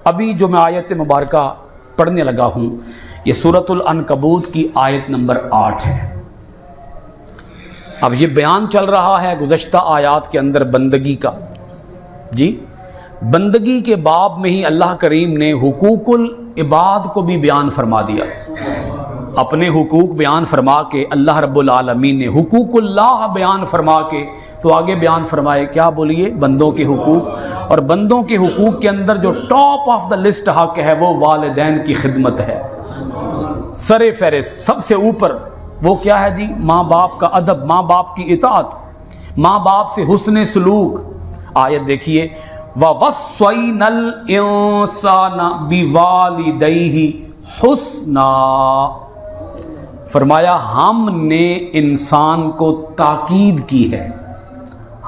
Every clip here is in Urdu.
ابھی جو میں آیت مبارکہ پڑھنے لگا ہوں یہ سورۃ العنکبوت کی آیت نمبر 8 ہے۔ اب یہ بیان چل رہا ہے گزشتہ آیات کے اندر بندگی کا، جی بندگی کے باب میں ہی اللہ کریم نے حقوق العباد کو بھی بیان فرما دیا۔ اپنے حقوق بیان فرما کے اللہ رب العالمین نے حقوق اللہ بیان فرما کے تو آگے بیان فرمائے کیا؟ بولیے، بندوں کے حقوق۔ اور بندوں کے حقوق کے اندر جو ٹاپ آف دا لسٹ حق ہے وہ والدین کی خدمت ہے، سر فہرست سب سے اوپر۔ وہ کیا ہے جی؟ ماں باپ کا ادب، ماں باپ کی اطاعت، ماں باپ سے حسن سلوک۔ آیت دیکھیے، وَوَصَّيْنَا الْإِنسَانَ بِوَالِدَيْهِ حُسْنًا، فرمایا ہم نے انسان کو تاکید کی ہے۔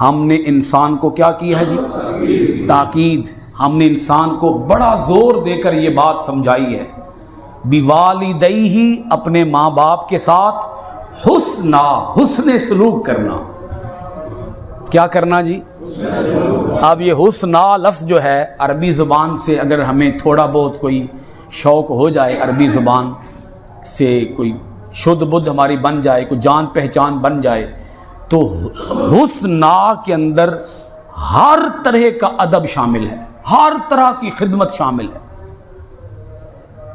ہم نے انسان کو کیا کی ہے جی؟ تاکید۔ ہم نے انسان کو بڑا زور دے کر یہ بات سمجھائی ہے، بِوَالِدَيْهِ، اپنے ماں باپ کے ساتھ، حسنا، حسن سلوک کرنا۔ کیا کرنا جی؟ اب یہ حسنا لفظ جو ہے عربی زبان سے اگر ہمیں تھوڑا بہت کوئی شوق ہو جائے، عربی زبان سے کوئی شدھ بدھ ہماری بن جائے، کوئی جان پہچان بن جائے، تو حسنا کے اندر ہر طرح کا ادب شامل ہے، ہر طرح کی خدمت شامل ہے۔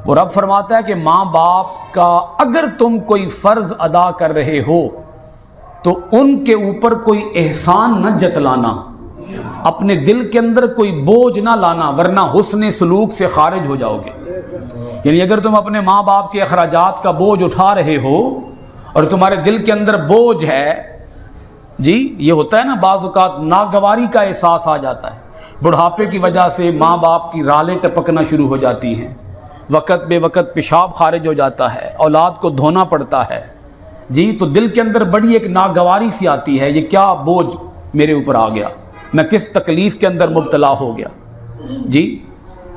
وہ رب فرماتا ہے کہ ماں باپ کا اگر تم کوئی فرض ادا کر رہے ہو تو ان کے اوپر کوئی احسان نہ جتلانا، اپنے دل کے اندر کوئی بوجھ نہ لانا، ورنہ حسن سلوک سے خارج ہو جاؤ گے۔ یعنی اگر تم اپنے ماں باپ کے اخراجات کا بوجھ اٹھا رہے ہو اور تمہارے دل کے اندر بوجھ ہے، جی یہ ہوتا ہے نا بعض اوقات ناگواری کا احساس آ جاتا ہے، بڑھاپے کی وجہ سے ماں باپ کی رالیں ٹپکنا شروع ہو جاتی ہیں، وقت بے وقت پیشاب خارج ہو جاتا ہے، اولاد کو دھونا پڑتا ہے، جی تو دل کے اندر بڑی ایک ناگواری سی آتی ہے، یہ کیا بوجھ میرے اوپر آ گیا، میں کس تکلیف کے اندر مبتلا ہو گیا۔ جی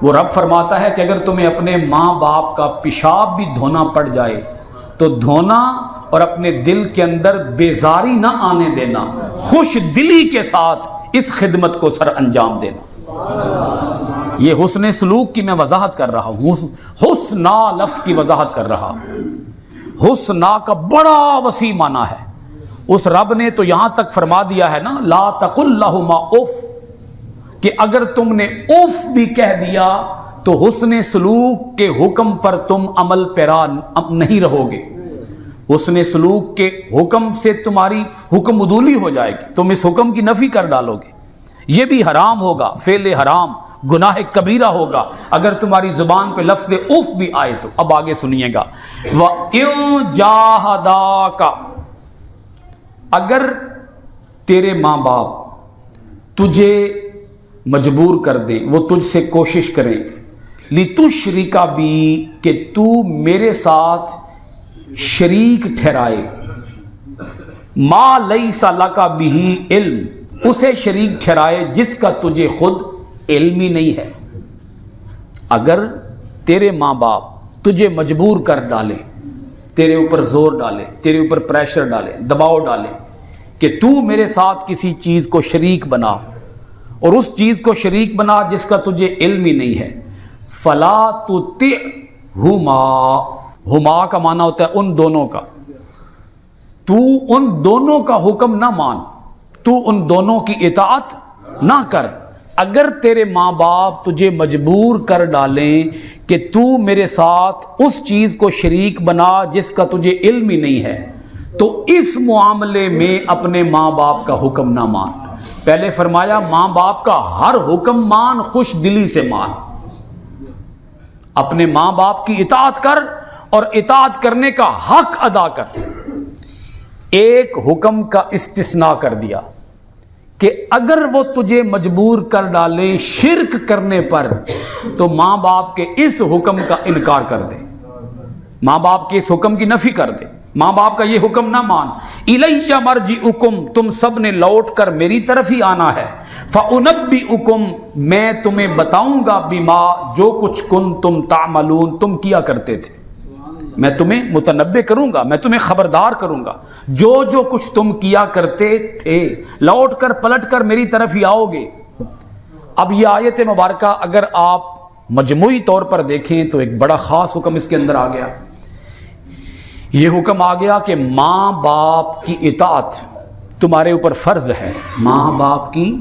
وہ رب فرماتا ہے کہ اگر تمہیں اپنے ماں باپ کا پیشاب بھی دھونا پڑ جائے تو دھونا، اور اپنے دل کے اندر بیزاری نہ آنے دینا، خوش دلی کے ساتھ اس خدمت کو سر انجام دینا۔ یہ حسن سلوک کی میں وضاحت کر رہا ہوں، حسنا لفظ کی وضاحت کر رہا ہوں۔ حسنا کا بڑا وسیع معنی ہے۔ اس رب نے تو یہاں تک فرما دیا ہے نا، لا تقل لہما اف، کہ اگر تم نے اف بھی کہہ دیا تو حسن سلوک کے حکم پر تم عمل پیرا نہیں رہو گے، حسن سلوک کے حکم سے تمہاری حکم عدولی ہو جائے گی، تم اس حکم کی نفی کر ڈالو گے، یہ بھی حرام ہوگا، فعل حرام، گناہ کبیرہ ہوگا اگر تمہاری زبان پہ لفظ اف بھی آئے تو۔ اب آگے سنیے گا، وَإِن جَاهَدَاكَ، اگر تیرے ماں باپ تجھے مجبور کر دیں، وہ تجھ سے کوشش کریں، لِتُشْرِكَ بِي، کہ تو میرے ساتھ شریک ٹھہرائے، مَا لَيْسَ لَكَ بِهِ علم، اسے شریک ٹھہرائے جس کا تجھے خود علم ہی نہیں ہے۔ اگر تیرے ماں باپ تجھے مجبور کر ڈالے، تیرے اوپر زور ڈالے، تیرے اوپر پریشر ڈالے، دباؤ ڈالے کہ تو میرے ساتھ کسی چیز کو شریک بنا، اور اس چیز کو شریک بنا جس کا تجھے علم ہی نہیں ہے، فَلَا تُطِعْهُمَا، ہما کا معنی ہوتا ہے ان دونوں کا، تو ان دونوں کا حکم نہ مان، تو ان دونوں کی اطاعت نہ کر۔ اگر تیرے ماں باپ تجھے مجبور کر ڈالیں کہ تو میرے ساتھ اس چیز کو شریک بنا جس کا تجھے علم ہی نہیں ہے، تو اس معاملے میں اپنے ماں باپ کا حکم نہ مان۔ پہلے فرمایا ماں باپ کا ہر حکم مان، خوش دلی سے مان، اپنے ماں باپ کی اطاعت کر اور اطاعت کرنے کا حق ادا کر۔ ایک حکم کا استثناء کر دیا کہ اگر وہ تجھے مجبور کر ڈالے شرک کرنے پر تو ماں باپ کے اس حکم کا انکار کر دے، ماں باپ کے اس حکم کی نفی کر دے، ماں باپ کا یہ حکم نہ مان۔ الیہ مرجعکم، تم سب نے لوٹ کر میری طرف ہی آنا ہے، فانبئکم، میں تمہیں بتاؤں گا، بما، جو کچھ کنتم تعملون، تم کیا کرتے تھے، میں تمہیں متنبع کروں گا، میں تمہیں خبردار کروں گا، جو جو کچھ تم کیا کرتے تھے، لوٹ کر پلٹ کر میری طرف ہی آؤ گے۔ اب یہ آیت مبارکہ اگر آپ مجموعی طور پر دیکھیں تو ایک بڑا خاص حکم اس کے اندر آ گیا. یہ حکم آ گیا کہ ماں باپ کی اطاعت تمہارے اوپر فرض ہے. ماں باپ کی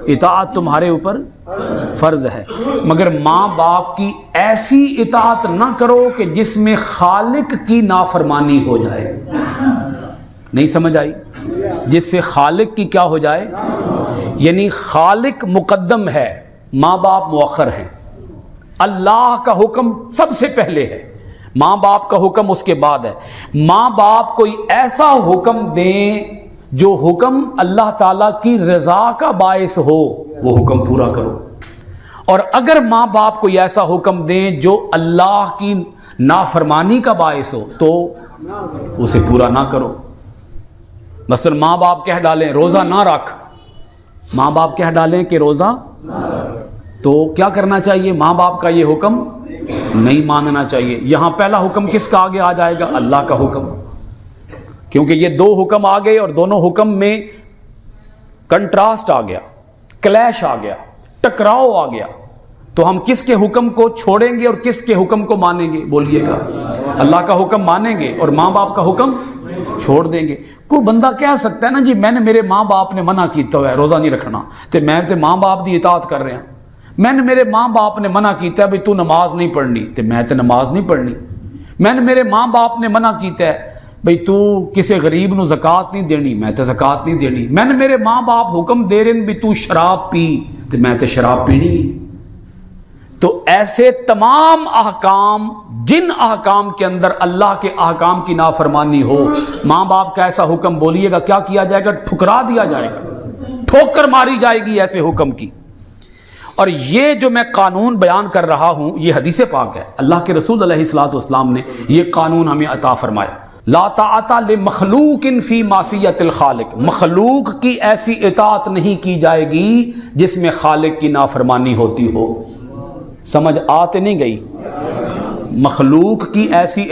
اطاعت تمہارے اوپر فرض ہے، مگر ماں باپ کی ایسی اطاعت نہ کرو کہ جس میں خالق کی نافرمانی ہو جائے. نہیں سمجھ آئی؟ جس سے خالق کی کیا ہو جائے، یعنی خالق مقدم ہے، ماں باپ مؤخر ہیں. اللہ کا حکم سب سے پہلے ہے، ماں باپ کا حکم اس کے بعد ہے. ماں باپ کوئی ایسا حکم دیں جو حکم اللہ تعالیٰ کی رضا کا باعث ہو، وہ حکم پورا کرو. اور اگر ماں باپ کوئی ایسا حکم دیں جو اللہ کی نافرمانی کا باعث ہو تو اسے پورا نہ کرو. مثلا ماں باپ کہہ ڈالیں روزہ نہ رکھ، ماں باپ کہہ ڈالیں کہ روزہ، تو کیا کرنا چاہیے؟ ماں باپ کا یہ حکم نہیں ماننا چاہیے. یہاں پہلا حکم کس کا آگے آ جائے گا؟ اللہ کا حکم، کیونکہ یہ دو حکم آ گئے اور دونوں حکم میں کنٹراسٹ آ گیا، کلیش آ گیا، ٹکراؤ آ گیا. تو ہم کس کے حکم کو چھوڑیں گے اور کس کے حکم کو مانیں گے؟ بولیے گا. اللہ کا حکم مانیں گے اور ماں باپ کا حکم چھوڑ دیں گے. کوئی بندہ کہہ سکتا ہے نا جی میں نے میرے ماں باپ نے منع کیتا ہوا ہے روزہ نہیں رکھنا تے میں تے ماں باپ دی اطاعت کر رہے ہیں. میں نے میرے ماں باپ نے منع کیتا ہے بھئی تو نماز نہیں پڑھنی تے میں تے نماز نہیں پڑھنی. میں نے میرے ماں باپ نے منع کیتا ہے بھئی تو کسی غریب نو زکوٰۃ نہیں دینی، میں تے زکوٰۃ نہیں دینی. میں نے میرے ماں باپ حکم دے رہے ہیں بھی تو شراب پی تے میں تے شراب پینی. تو ایسے تمام احکام جن احکام کے اندر اللہ کے احکام کی نافرمانی ہو، ماں باپ کا ایسا حکم بولیے گا کیا کیا جائے گا؟ ٹھکرا دیا جائے گا، ٹھوکر ماری جائے گی ایسے حکم کی. اور یہ جو میں قانون بیان کر رہا ہوں یہ حدیث پاک ہے. اللہ کے رسول علیہ الصلوۃ والسلام نے یہ قانون ہمیں عطا فرمایا. لا طاعت لمخلوق فی معصیت الخالق، مخلوق کی ایسی اطاعت نہیں کی جائے گی جس میں خالق کی نافرمانی ہوتی ہو. سمجھ آتے نہیں گئی؟ مخلوق کی ایسی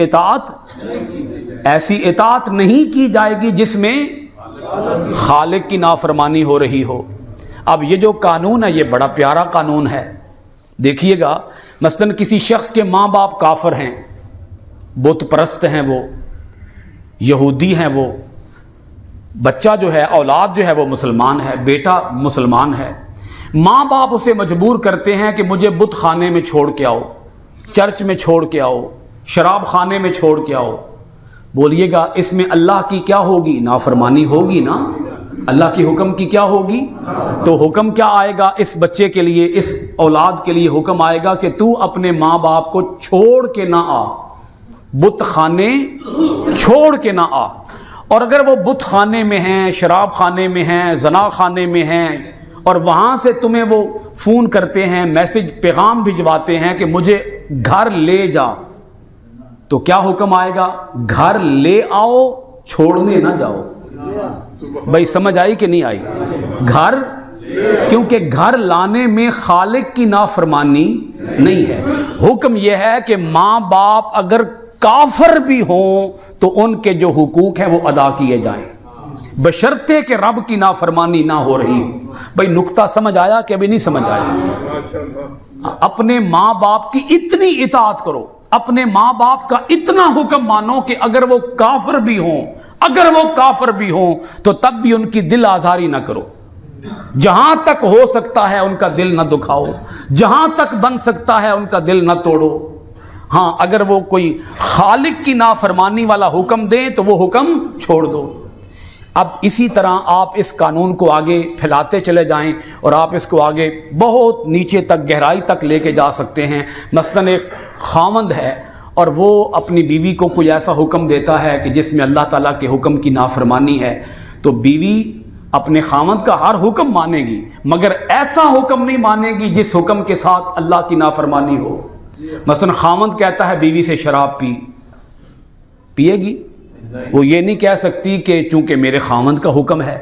اطاعت نہیں کی جائے گی جس میں خالق کی نافرمانی ہو رہی ہو. اب یہ جو قانون ہے یہ بڑا پیارا قانون ہے. دیکھیے گا مثلا کسی شخص کے ماں باپ کافر ہیں، بت پرست ہیں، وہ یہودی ہیں، وہ بچہ جو ہے اولاد جو ہے وہ مسلمان ہے، بیٹا مسلمان ہے. ماں باپ اسے مجبور کرتے ہیں کہ مجھے بت خانے میں چھوڑ کے آؤ، چرچ میں چھوڑ کے آؤ، شراب خانے میں چھوڑ کے آؤ. بولیے گا اس میں اللہ کی کیا ہوگی؟ نافرمانی ہوگی نا. اللہ کی حکم کی کیا ہوگی؟ تو حکم کیا آئے گا اس بچے کے لیے، اس اولاد کے لیے حکم آئے گا کہ تو اپنے ماں باپ کو چھوڑ کے نہ آ، بت خانے چھوڑ کے نہ آ. اور اگر وہ بت خانے میں ہیں، شراب خانے میں ہیں، زنا خانے میں ہیں اور وہاں سے تمہیں وہ فون کرتے ہیں، میسج پیغام بھجواتے ہیں کہ مجھے گھر لے جا، تو کیا حکم آئے گا؟ گھر لے آؤ، چھوڑنے نہ جاؤ. بھائی سمجھ آئی کہ نہیں آئی؟ گھر، کیونکہ گھر لانے میں خالق کی نافرمانی نہیں ہے. حکم یہ ہے کہ ماں باپ اگر کافر بھی ہوں تو ان کے جو حقوق ہیں وہ ادا کیے جائیں، بشرطے کہ رب کی نافرمانی نہ ہو رہی ہو. بھائی نکتہ سمجھ آیا کہ ابھی نہیں سمجھ آیا؟ اپنے ماں باپ کی اتنی اطاعت کرو، اپنے ماں باپ کا اتنا حکم مانو کہ اگر وہ کافر بھی ہوں تو تب بھی ان کی دل آزاری نہ کرو. جہاں تک ہو سکتا ہے ان کا دل نہ دکھاؤ، جہاں تک بن سکتا ہے ان کا دل نہ توڑو. ہاں اگر وہ کوئی خالق کی نافرمانی والا حکم دیں تو وہ حکم چھوڑ دو. اب اسی طرح آپ اس قانون کو آگے پھیلاتے چلے جائیں اور آپ اس کو آگے بہت نیچے تک، گہرائی تک لے کے جا سکتے ہیں. مثلاً ایک خاوند ہے اور وہ اپنی بیوی کو کوئی ایسا حکم دیتا ہے کہ جس میں اللہ تعالیٰ کے حکم کی نافرمانی ہے، تو بیوی اپنے خاوند کا ہر حکم مانے گی مگر ایسا حکم نہیں مانے گی جس حکم کے ساتھ اللہ کی نافرمانی ہو. مثلا خاوند کہتا ہے بیوی سے شراب پیے گی، وہ یہ نہیں کہہ سکتی کہ چونکہ میرے خاوند کا حکم ہے،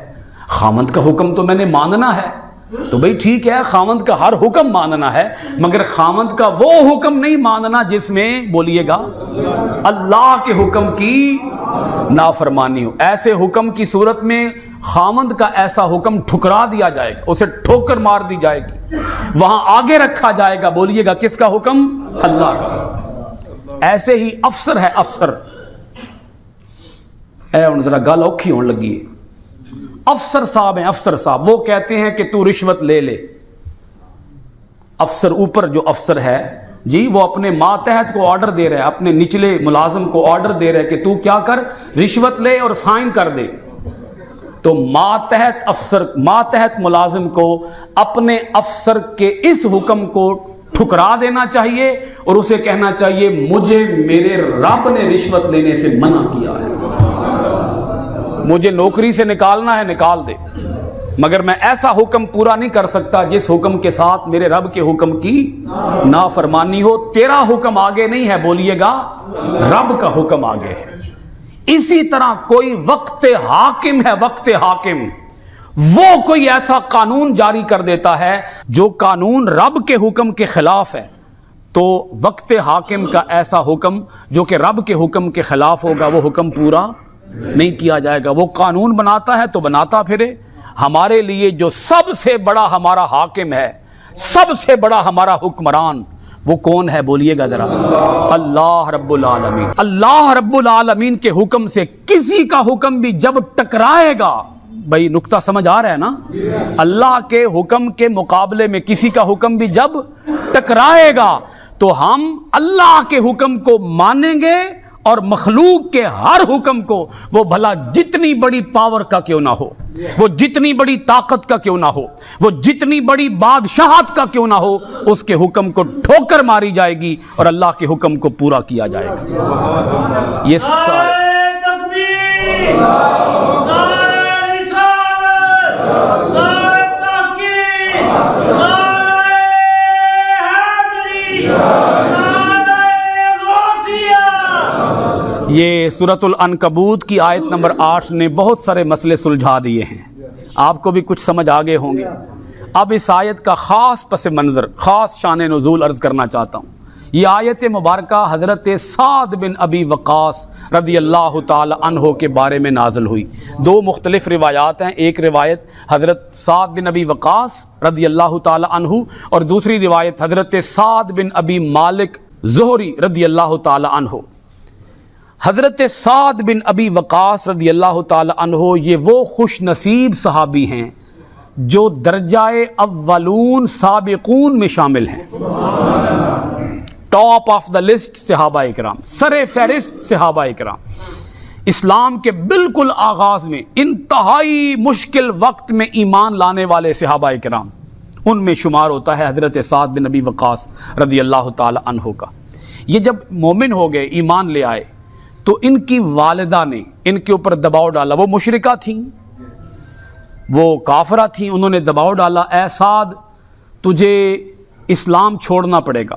خاوند کا حکم تو میں نے ماننا ہے. تو بھئی ٹھیک ہے، خامند کا ہر حکم ماننا ہے، مگر خامند کا وہ حکم نہیں ماننا جس میں بولیے گا اللہ کے حکم کی نافرمانی ہو۔ ایسے حکم کی صورت میں خامند کا ایسا حکم ٹھکرا دیا جائے گا، اسے ٹھوکر مار دی جائے گی، وہاں آگے رکھا جائے گا، بولیے گا کس کا حکم؟ اللہ کا۔ ایسے ہی افسر ہے، افسر اے ان ذرا گل اوکھی ہون لگی ہے، افسر صاحب ہیں، افسر صاحب، وہ کہتے ہیں کہ تو رشوت لے لے۔ افسر اوپر جو افسر ہے جی، وہ اپنے ماتحت کو آرڈر دے رہا ہے، اپنے نچلے ملازم کو آرڈر دے رہا ہے کہ تو کیا کر، رشوت لے اور سائن کر دے۔ تو ماتحت افسر، ماتحت ملازم کو اپنے افسر کے اس حکم کو ٹھکرا دینا چاہیے اور اسے کہنا چاہیے مجھے میرے رب نے رشوت لینے سے منع کیا ہے، مجھے نوکری سے نکالنا ہے نکال دے، مگر میں ایسا حکم پورا نہیں کر سکتا جس حکم کے ساتھ میرے رب کے حکم کی نافرمانی ہو۔ تیرا حکم آگے نہیں ہے، بولیے گا رب کا حکم آگے ہے۔ اسی طرح کوئی وقت حاکم ہے، وقت حاکم، وہ کوئی ایسا قانون جاری کر دیتا ہے جو قانون رب کے حکم کے خلاف ہے، تو وقت حاکم کا ایسا حکم جو کہ رب کے حکم کے خلاف ہوگا وہ حکم پورا نہیں کیا جائے گا۔ وہ قانون بناتا ہے تو بناتا پھرے۔ ہمارے لیے جو سب سے بڑا ہمارا حاکم ہے، سب سے بڑا ہمارا حکمران، وہ کون ہے بولیے گا ذرا؟ اللہ رب العالمین۔ اللہ رب العالمین کے حکم سے کسی کا حکم بھی جب ٹکرائے گا، بھائی نکتہ سمجھ آ رہا ہے نا؟ اللہ کے حکم کے مقابلے میں کسی کا حکم بھی جب ٹکرائے گا تو ہم اللہ کے حکم کو مانیں گے اور مخلوق کے ہر حکم کو، وہ بھلا جتنی بڑی پاور کا کیوں نہ ہو، وہ جتنی بڑی طاقت کا کیوں نہ ہو، وہ جتنی بڑی بادشاہت کا کیوں نہ ہو، اس کے حکم کو ٹھوکر ماری جائے گی اور اللہ کے حکم کو پورا کیا جائے گا۔ یہ سارے یہ سورۃ العنکبوت کی آیت نمبر 8 نے بہت سارے مسئلے سلجھا دیے ہیں، آپ کو بھی کچھ سمجھ آگے ہوں گے۔ اب اس آیت کا خاص پس منظر، خاص شان نزول عرض کرنا چاہتا ہوں۔ یہ آیت مبارکہ حضرت سعد بن ابی وقاص رضی اللہ تعالی عنہ کے بارے میں نازل ہوئی۔ دو مختلف روایات ہیں، ایک روایت حضرت سعد بن ابی وقاص رضی اللہ تعالی عنہ اور دوسری روایت حضرت سعد بن ابی مالک زہری رضی اللہ تعالی عنہ۔ حضرت سعد بن ابی وقاص رضی اللہ تعالی عنہ یہ وہ خوش نصیب صحابی ہیں جو درجہ اولون سابقون میں شامل ہیں، ٹاپ آف دا لسٹ صحابہ کرام، سر فہرست صحابہ کرام، اسلام کے بالکل آغاز میں انتہائی مشکل وقت میں ایمان لانے والے صحابہ کرام، ان میں شمار ہوتا ہے حضرت سعد بن ابی وقاص رضی اللہ تعالی عنہ کا۔ یہ جب مومن ہو گئے، ایمان لے آئے، تو ان کی والدہ نے ان کے اوپر دباؤ ڈالا۔ وہ مشرکہ تھیں، وہ کافرہ تھیں، انہوں نے دباؤ ڈالا، اے سعد تجھے اسلام چھوڑنا پڑے گا،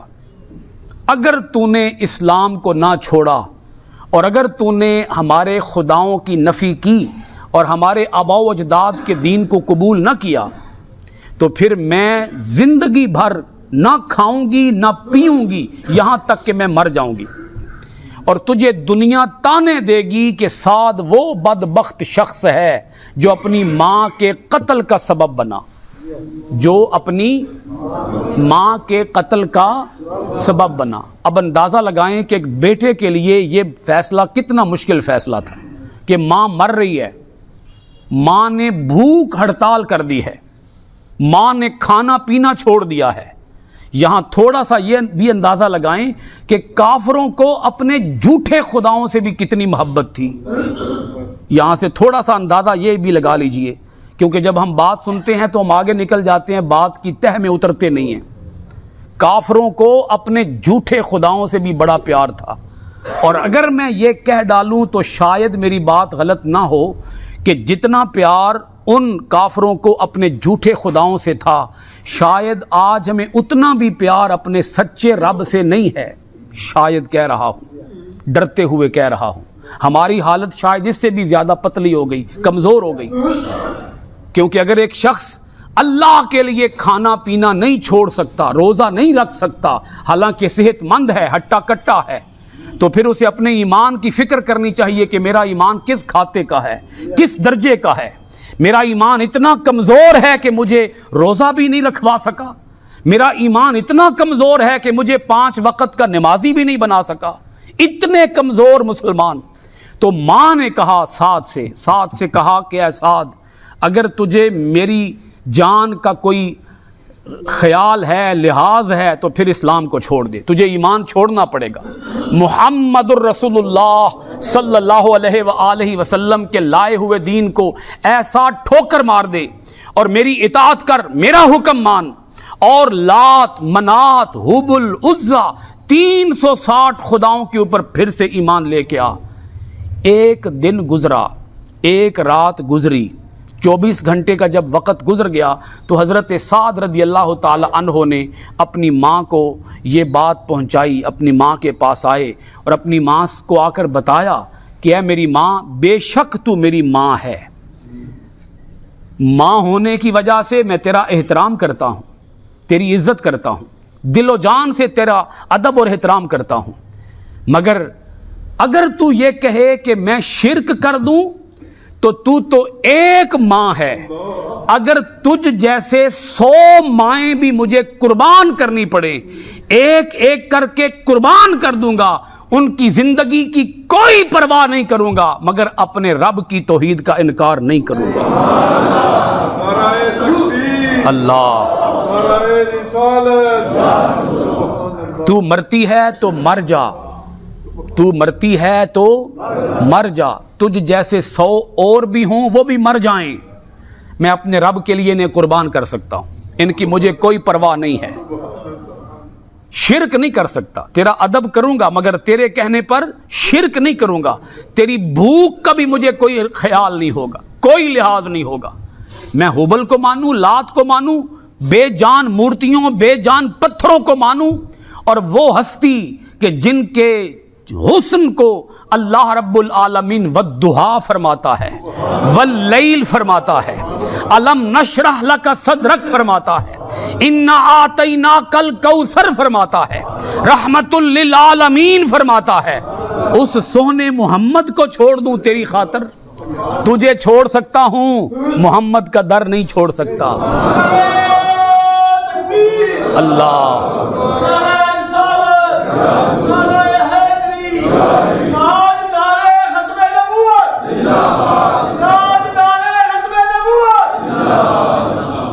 اگر تو نے اسلام کو نہ چھوڑا اور اگر تو نے ہمارے خداؤں کی نفی کی اور ہمارے آباء و اجداد کے دین کو قبول نہ کیا تو پھر میں زندگی بھر نہ کھاؤں گی نہ پیوں گی یہاں تک کہ میں مر جاؤں گی، اور تجھے دنیا تانے دے گی کہ سعد وہ بدبخت شخص ہے جو اپنی ماں کے قتل کا سبب بنا، جو اپنی ماں کے قتل کا سبب بنا۔ اب اندازہ لگائیں کہ ایک بیٹے کے لیے یہ فیصلہ کتنا مشکل فیصلہ تھا کہ ماں مر رہی ہے، ماں نے بھوک ہڑتال کر دی ہے، ماں نے کھانا پینا چھوڑ دیا ہے۔ یہاں تھوڑا سا یہ بھی اندازہ لگائیں کہ کافروں کو اپنے جھوٹے خداؤں سے بھی کتنی محبت تھی۔ یہاں سے تھوڑا سا اندازہ یہ بھی لگا لیجئے، کیونکہ جب ہم بات سنتے ہیں تو ہم آگے نکل جاتے ہیں، بات کی تہ میں اترتے نہیں ہیں۔ کافروں کو اپنے جھوٹے خداؤں سے بھی بڑا پیار تھا، اور اگر میں یہ کہہ ڈالوں تو شاید میری بات غلط نہ ہو کہ جتنا پیار ان کافروں کو اپنے جھوٹے خداؤں سے تھا، شاید آج ہمیں اتنا بھی پیار اپنے سچے رب سے نہیں ہے۔ شاید کہہ رہا ہوں، ڈرتے ہوئے کہہ رہا ہوں، ہماری حالت شاید اس سے بھی زیادہ پتلی ہو گئی، کمزور ہو گئی، کیونکہ اگر ایک شخص اللہ کے لیے کھانا پینا نہیں چھوڑ سکتا، روزہ نہیں رکھ سکتا، حالانکہ صحت مند ہے، ہٹا کٹا ہے، تو پھر اسے اپنے ایمان کی فکر کرنی چاہیے کہ میرا ایمان کس کھاتے کا ہے، کس درجے کا ہے۔ میرا ایمان اتنا کمزور ہے کہ مجھے روزہ بھی نہیں رکھوا سکا، میرا ایمان اتنا کمزور ہے کہ مجھے 5 وقت کا نمازی بھی نہیں بنا سکا، اتنے کمزور مسلمان۔ تو ماں نے کہا سعد سے کہا کہ اے سعد، اگر تجھے میری جان کا کوئی خیال ہے، لحاظ ہے، تو پھر اسلام کو چھوڑ دے، تجھے ایمان چھوڑنا پڑے گا۔ محمد الرسول اللہ صلی اللہ علیہ وآلہ وسلم کے لائے ہوئے دین کو ایسا ٹھوکر مار دے اور میری اطاعت کر، میرا حکم مان، اور لات، منات، حبل، عزا 360 خداؤں کے اوپر پھر سے ایمان لے کے آ۔ ایک دن گزرا، ایک رات گزری، 24 گھنٹے کا جب وقت گزر گیا تو حضرت سعد رضی اللہ تعالی عنہ نے اپنی ماں کو یہ بات پہنچائی، اپنی ماں کے پاس آئے اور اپنی ماں کو آ کر بتایا کہ اے میری ماں، بے شک تو میری ماں ہے، ماں ہونے کی وجہ سے میں تیرا احترام کرتا ہوں، تیری عزت کرتا ہوں، دل و جان سے تیرا ادب اور احترام کرتا ہوں، مگر اگر تو یہ کہے کہ میں شرک کر دوں تو ایک ماں ہے، اگر تجھ جیسے 100 مائیں بھی مجھے قربان کرنی پڑے، ایک ایک کر کے قربان کر دوں گا، ان کی زندگی کی کوئی پرواہ نہیں کروں گا، مگر اپنے رب کی توحید کا انکار نہیں کروں گا۔ اللہ، تو مرتی ہے تو مر جا، تو مرتی ہے تو مر جا، تجھ جیسے 100 اور بھی ہوں وہ بھی مر جائیں، میں اپنے رب کے لیے انہیں قربان کر سکتا ہوں، ان کی مجھے کوئی پرواہ نہیں ہے، شرک نہیں کر سکتا، تیرا ادب کروں گا مگر تیرے کہنے پر شرک نہیں کروں گا، تیری بھوک کا بھی مجھے کوئی خیال نہیں ہوگا، کوئی لحاظ نہیں ہوگا، میں حبل کو مانوں، لات کو مانوں، بے جان مورتیوں، بے جان پتھروں کو مانوں، اور وہ ہستی کہ جن کے حسن کو اللہ رب العالمین والضحیٰ فرماتا ہے، واللیل فرماتا ہے، الم نشرح لک صدرک فرماتا ہے، انا آتیناک الکوثر فرماتا ہے، رحمت للعالمین فرماتا ہے، اس سونے محمد کو چھوڑ دوں تیری خاطر؟ تجھے چھوڑ سکتا ہوں، محمد کا در نہیں چھوڑ سکتا۔ اللہ،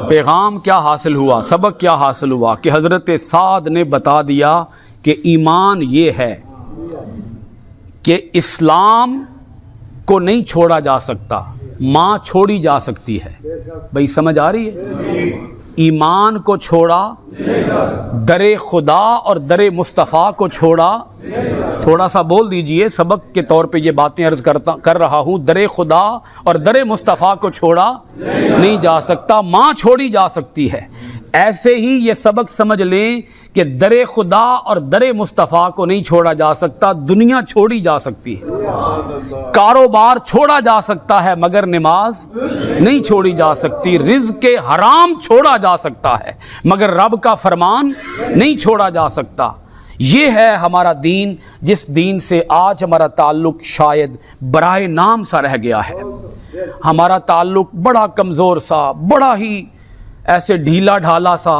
پیغام کیا حاصل ہوا، سبق کیا حاصل ہوا کہ حضرت سعد نے بتا دیا کہ ایمان یہ ہے کہ اسلام کو نہیں چھوڑا جا سکتا، ماں چھوڑی جا سکتی ہے۔ بھئی سمجھ آ رہی ہے؟ ایمان کو چھوڑا، در خدا اور در مصطفیٰ کو چھوڑا، تھوڑا سا بول دیجئے، سبق کے طور پہ یہ باتیں عرض کر رہا ہوں، در خدا اور در مصطفیٰ کو چھوڑا نہیں جا سکتا، ماں چھوڑی جا سکتی ہے۔ ایسے ہی یہ سبق سمجھ لیں کہ در خدا اور در مصطفیٰ کو نہیں چھوڑا جا سکتا، دنیا چھوڑی جا سکتی ہے، کاروبار چھوڑا جا سکتا ہے مگر نماز نہیں چھوڑی جا سکتی، رزق حرام چھوڑا جا سکتا ہے مگر رب کا فرمان نہیں چھوڑا جا سکتا۔ یہ ہے ہمارا دین، جس دین سے آج ہمارا تعلق شاید برائے نام سا رہ گیا ہے، ہمارا تعلق بڑا کمزور سا، بڑا ہی ایسے ڈھیلا ڈھالا سا،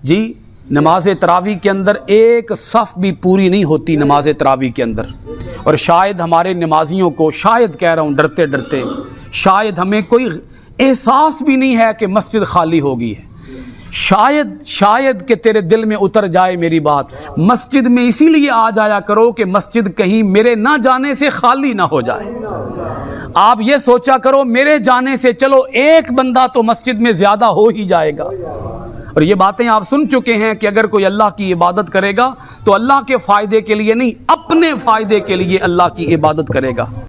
جی نماز تراویح کے اندر ایک صف بھی پوری نہیں ہوتی نماز تراویح کے اندر، اور شاید ہمارے نمازیوں کو، شاید کہہ رہا ہوں ڈرتے ڈرتے، شاید ہمیں کوئی احساس بھی نہیں ہے کہ مسجد خالی ہوگی ہے، شاید کہ تیرے دل میں اتر جائے میری بات، مسجد میں اسی لیے آ جایا کرو کہ مسجد کہیں میرے نہ جانے سے خالی نہ ہو جائے۔ آپ یہ سوچا کرو میرے جانے سے چلو ایک بندہ تو مسجد میں زیادہ ہو ہی جائے گا، اور یہ باتیں آپ سن چکے ہیں کہ اگر کوئی اللہ کی عبادت کرے گا تو اللہ کے فائدے کے لیے نہیں، اپنے فائدے کے لیے اللہ کی عبادت کرے گا۔